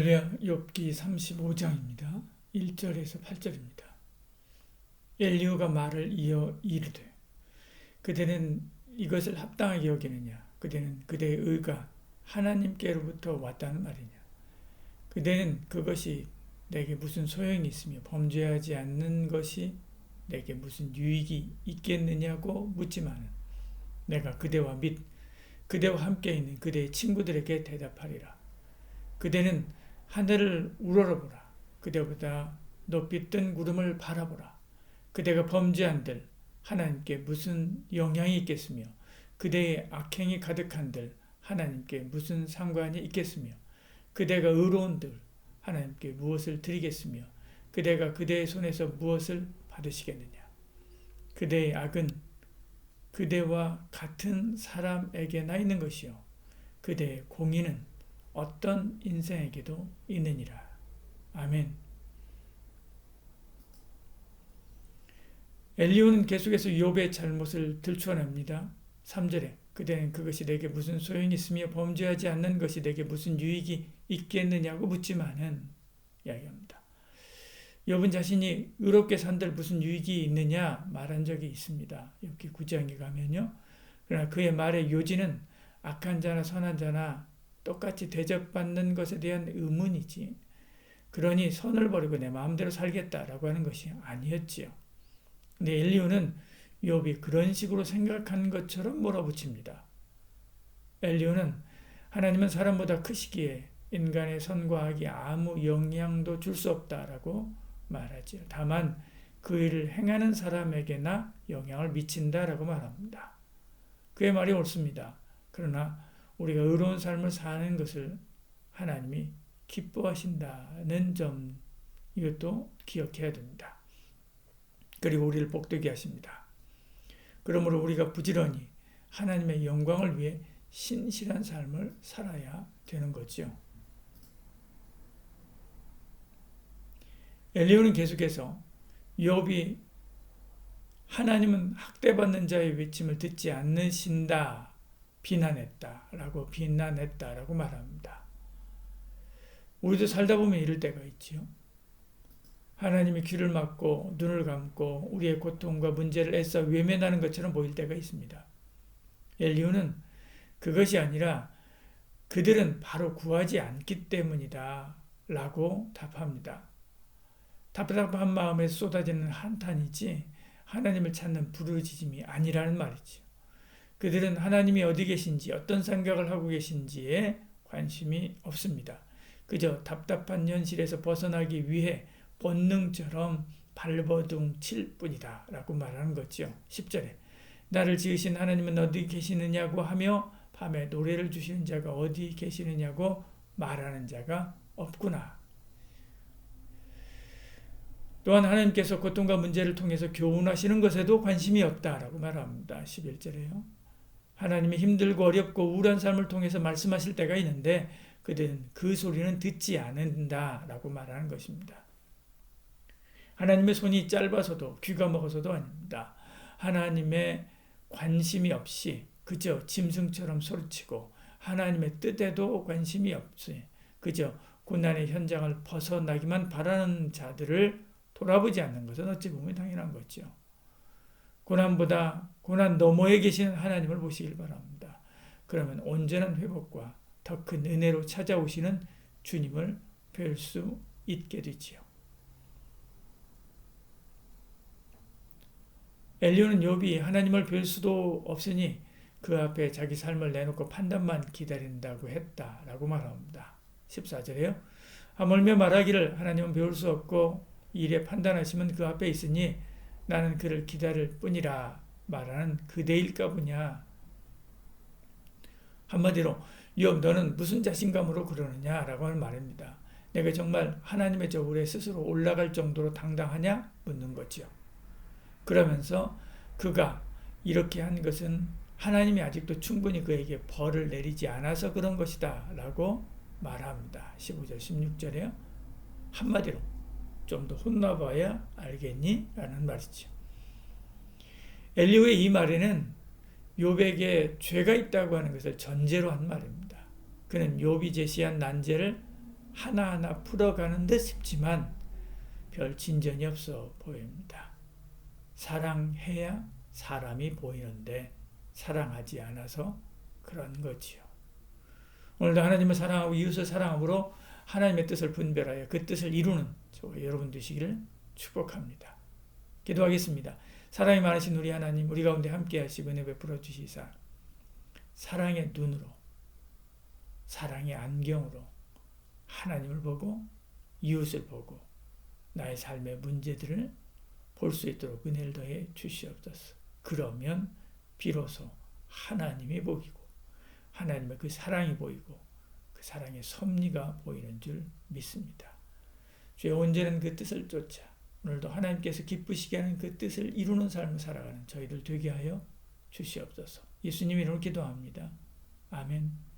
할렐루야. 욥기 35장입니다. 1절에서 8절입니다. 엘리후가 말을 이어 이르되 그대는 이것을 합당하게 여기느냐? 그대는 그대의 의가 하나님께로부터 왔다는 말이냐? 그대는 그것이 내게 무슨 소용이 있으며 범죄하지 않는 것이 내게 무슨 유익이 있겠느냐고 묻지만은 내가 그대와 및 그대와 함께 있는 그대의 친구들에게 대답하리라. 그대는 하늘을 우러러보라. 그대보다 높이 뜬 구름을 바라보라. 그대가 범죄한들 하나님께 무슨 영향이 있겠으며 그대의 악행이 가득한들 하나님께 무슨 상관이 있겠으며 그대가 의로운들 하나님께 무엇을 드리겠으며 그대가 그대의 손에서 무엇을 받으시겠느냐. 그대의 악은 그대와 같은 사람에게나 있는 것이요 그대의 공의는 어떤 인생에게도 있느니라. 아멘. 엘리후는 계속해서 욥의 잘못을 들춰냅니다. 3절에 그대는 그것이 내게 무슨 소용이 있으며 범죄하지 않는 것이 내게 무슨 유익이 있겠느냐고 묻지만은 이야기합니다. 욥은 자신이 의롭게 산들 무슨 유익이 있느냐 말한 적이 있습니다. 욥기 9장에 가면요. 그러나 그의 말의 요지는 악한 자나 선한 자나 똑같이 대접받는 것에 대한 의문이지 그러니 선을 버리고 내 마음대로 살겠다라고 하는 것이 아니었지요. 근데 엘리후는 욥이 그런 식으로 생각한 것처럼 몰아붙입니다. 엘리후는 하나님은 사람보다 크시기에 인간의 선과 악이 아무 영향도 줄 수 없다라고 말하지요. 다만 그 일을 행하는 사람에게나 영향을 미친다라고 말합니다. 그의 말이 옳습니다. 그러나 우리가 의로운 삶을 사는 것을 하나님이 기뻐하신다는 점 이것도 기억해야 됩니다. 그리고 우리를 복되게 하십니다. 그러므로 우리가 부지런히 하나님의 영광을 위해 신실한 삶을 살아야 되는 거죠. 엘리후는 계속해서 욥이 하나님은 학대받는 자의 외침을 듣지 않으신다 비난했다라고 말합니다. 우리도 살다 보면 이럴 때가 있지요. 하나님이 귀를 막고 눈을 감고 우리의 고통과 문제를 애써 외면하는 것처럼 보일 때가 있습니다. 엘리후는 그것이 아니라 그들은 바로 구하지 않기 때문이다 라고 답합니다. 답답한 마음에 쏟아지는 한탄이지 하나님을 찾는 부르짖음이 아니라는 말이죠. 그들은 하나님이 어디 계신지 어떤 생각을 하고 계신지에 관심이 없습니다. 그저 답답한 현실에서 벗어나기 위해 본능처럼 발버둥 칠 뿐이다 라고 말하는 거죠. 10절에 나를 지으신 하나님은 어디 계시느냐고 하며 밤에 노래를 주시는 자가 어디 계시느냐고 말하는 자가 없구나. 또한 하나님께서 고통과 문제를 통해서 교훈하시는 것에도 관심이 없다라고 말합니다. 11절에요. 하나님이 힘들고 어렵고 우울한 삶을 통해서 말씀하실 때가 있는데 그들은 그 소리는 듣지 않는다라고 말하는 것입니다. 하나님의 손이 짧아서도 귀가 먹어서도 아닙니다. 하나님의 관심이 없이 그저 짐승처럼 소리치고 하나님의 뜻에도 관심이 없이 그저 고난의 현장을 벗어나기만 바라는 자들을 돌아보지 않는 것은 어찌 보면 당연한 거죠. 고난 너머에 계시는 하나님을 보시길 바랍니다. 그러면 온전한 회복과 더 큰 은혜로 찾아오시는 주님을 뵐 수 있게 되지요. 엘리후는 욥이 하나님을 뵐 수도 없으니 그 앞에 자기 삶을 내놓고 판단만 기다린다고 했다라고 말합니다. 14절에요. 하물며 말하기를 하나님은 배울 수 없고 일에 판단하시면 그 앞에 있으니 나는 그를 기다릴 뿐이라 말하는 그대일까 보냐. 한마디로 욥 너는 무슨 자신감으로 그러느냐라고 하는 말입니다. 내가 정말 하나님의 저울에 스스로 올라갈 정도로 당당하냐 묻는 거죠. 그러면서 그가 이렇게 한 것은 하나님이 아직도 충분히 그에게 벌을 내리지 않아서 그런 것이다 라고 말합니다. 15절 16절에요. 한마디로 좀 더 혼나봐야 알겠니? 라는 말이죠. 엘리후의 이 말에는 욥에게 죄가 있다고 하는 것을 전제로 한 말입니다. 그는 욥이 제시한 난제를 하나하나 풀어가는 듯 싶지만 별 진전이 없어 보입니다. 사랑해야 사람이 보이는데 사랑하지 않아서 그런 거지요. 오늘도 하나님을 사랑하고 이웃을 사랑함으로 하나님의 뜻을 분별하여 그 뜻을 이루는 저와 여러분 되시기를 축복합니다. 기도하겠습니다. 사랑이 많으신 우리 하나님, 우리 가운데 함께 하시고 은혜 베풀어 주시사 사랑의 눈으로, 사랑의 안경으로 하나님을 보고 이웃을 보고 나의 삶의 문제들을 볼 수 있도록 은혜를 더해 주시옵소서. 그러면 비로소 하나님이 보이고 하나님의 그 사랑이 보이고 그 사랑의 섭리가 보이는 줄 믿습니다. 주의 온전한 그 뜻을 쫓아 오늘도 하나님께서 기쁘시게 하는 그 뜻을 이루는 삶을 살아가는 저희들 되게 하여 주시옵소서. 예수님 이름으로 기도합니다. 아멘.